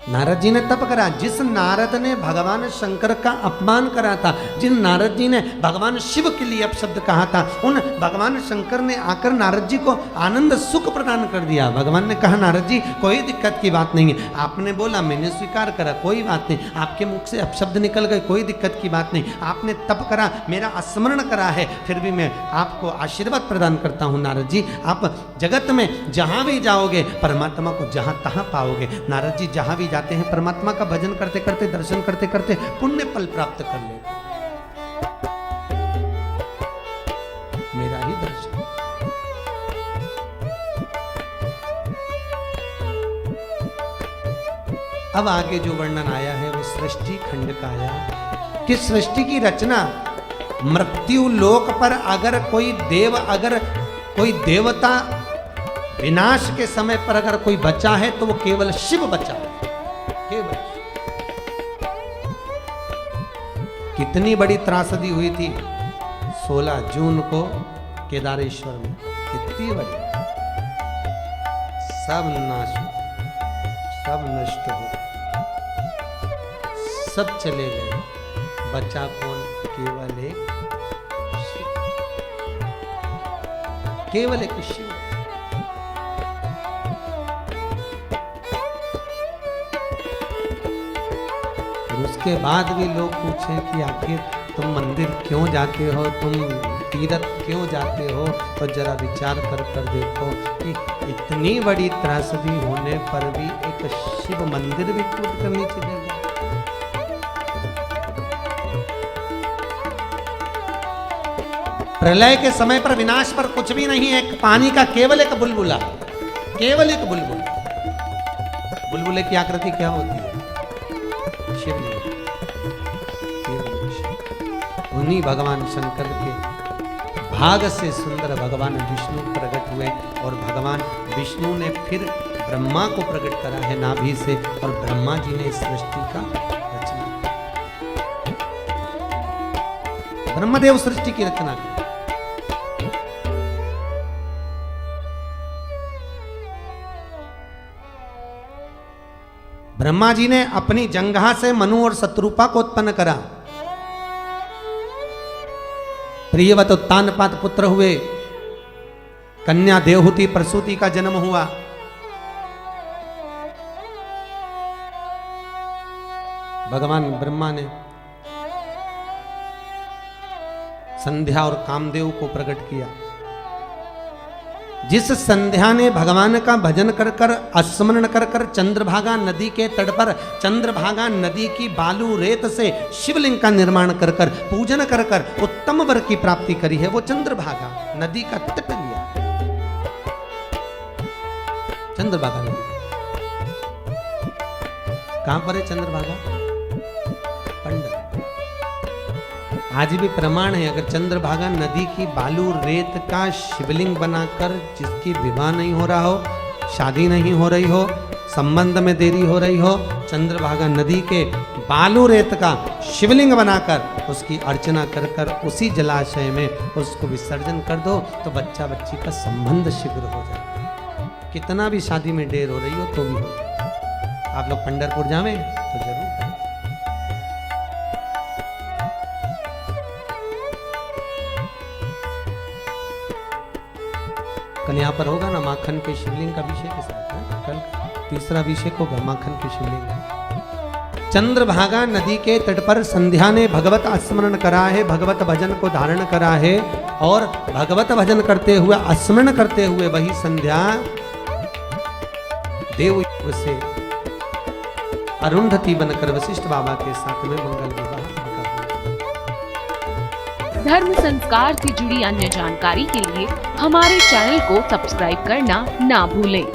नारद जी ने तप करा। जिस नारद ने भगवान शंकर का अपमान करा था, जिन नारद जी ने भगवान शिव के लिए अपशब्द कहा था, उन भगवान शंकर ने आकर नारद जी को आनंद सुख प्रदान कर दिया। भगवान ने कहा नारद जी कोई दिक्कत की बात नहीं है, आपने बोला मैंने स्वीकार करा, कोई बात नहीं, आपके मुख से अपशब्द निकल गए, कोई दिक्कत की बात नहीं, आपने तप करा, मेरा स्मरण करा है, फिर भी मैं आपको आशीर्वाद प्रदान करता हूँ नारद जी, आप जगत में जहाँ भी जाओगे परमात्मा को जहाँ तहाँ पाओगे। नारद जी जहाँ भी जाते हैं परमात्मा का भजन करते करते, दर्शन करते करते पुण्य फल प्राप्त कर लेते। मेरा ही दर्शन। अब आगे जो वर्णन आया है वो सृष्टि खंड का आया कि सृष्टि की रचना मृत्यु लोक पर अगर कोई देव, अगर कोई देवता विनाश के समय पर अगर कोई बचा है तो वो केवल शिव बचा है। केवल कितनी बड़ी त्रासदी हुई थी 16 जून को केदारेश्वर में, कितनी बड़ी, सब नाश हो, सब नष्ट हो, सब चले गए, बचा कौन? केवल एक शिव, केवल एक शिव। उसके बाद भी लोग पूछे कि आखिर तुम मंदिर क्यों जाते हो, तुम तीर्थ क्यों जाते हो, तो जरा विचार कर कर देखो कि इतनी बड़ी त्रासदी होने पर भी एक शिव मंदिर भी कूद कर नीचे गिर गया। प्रलय के समय पर, विनाश पर कुछ भी नहीं, एक पानी का केवल एक बुलबुला, केवल एक बुलबुला। बुलबुले की आकृति क्या होती है? शिवलिंग। उन्हीं भगवान शंकर के भाग से सुंदर भगवान विष्णु प्रकट हुए और भगवान विष्णु ने फिर ब्रह्मा को प्रकट करा है नाभि से, और ब्रह्मा जी ने इस सृष्टि का रचना, ब्रह्मदेव सृष्टि की रचना की। ब्रह्मा जी ने अपनी जंघा से मनु और शत्रुपा को उत्पन्न करा। प्रियवत उत्तानपाद पुत्र हुए, कन्या देवहूति प्रसूति का जन्म हुआ। भगवान ब्रह्मा ने संध्या और कामदेव को प्रकट किया। जिस संध्या ने भगवान का भजन कर कर, स्मरण कर कर चंद्रभागा नदी के तट पर, चंद्रभागा नदी की बालू रेत से शिवलिंग का निर्माण कर कर, पूजन कर कर उत्तम वर की प्राप्ति करी है, वो चंद्रभागा नदी का तट लिया। चंद्रभागा नदी कहां पर है? चंद्रभागा पंडर। आज भी प्रमाण है, अगर चंद्रभागा नदी की बालू रेत का शिवलिंग बनाकर जिसकी विवाह नहीं हो रहा हो, शादी नहीं हो रही हो, संबंध में देरी हो रही हो, चंद्रभागा नदी के बालू रेत का शिवलिंग बनाकर उसकी अर्चना कर कर उसी जलाशय में उसको विसर्जन कर दो तो बच्चा बच्ची का संबंध शीघ्र हो जाए। कितना भी शादी में देर हो रही हो तो भी हो जाए। आप लोग पंढरपुर जावें तो जरूर। कल यहाँ पर होगा ना माखन के शिवलिंग का अभिषेक के साथ है, कल तीसरा अभिषेक होगा माखन के शिवलिंग का। चंद्रभागा नदी के तट पर संध्या ने भगवत स्मरण करा है, भगवत भजन को धारण करा है, और भगवत भजन करते हुए, स्मरण करते हुए वही संध्या देवयुग से अरुंधति बनकर वशिष्ठ बाबा के साथ में मंगल विवाह। धर्म संस्कार से जुड़ी अन्य जानकारी के लिए हमारे चैनल को सब्सक्राइब करना ना भूलें।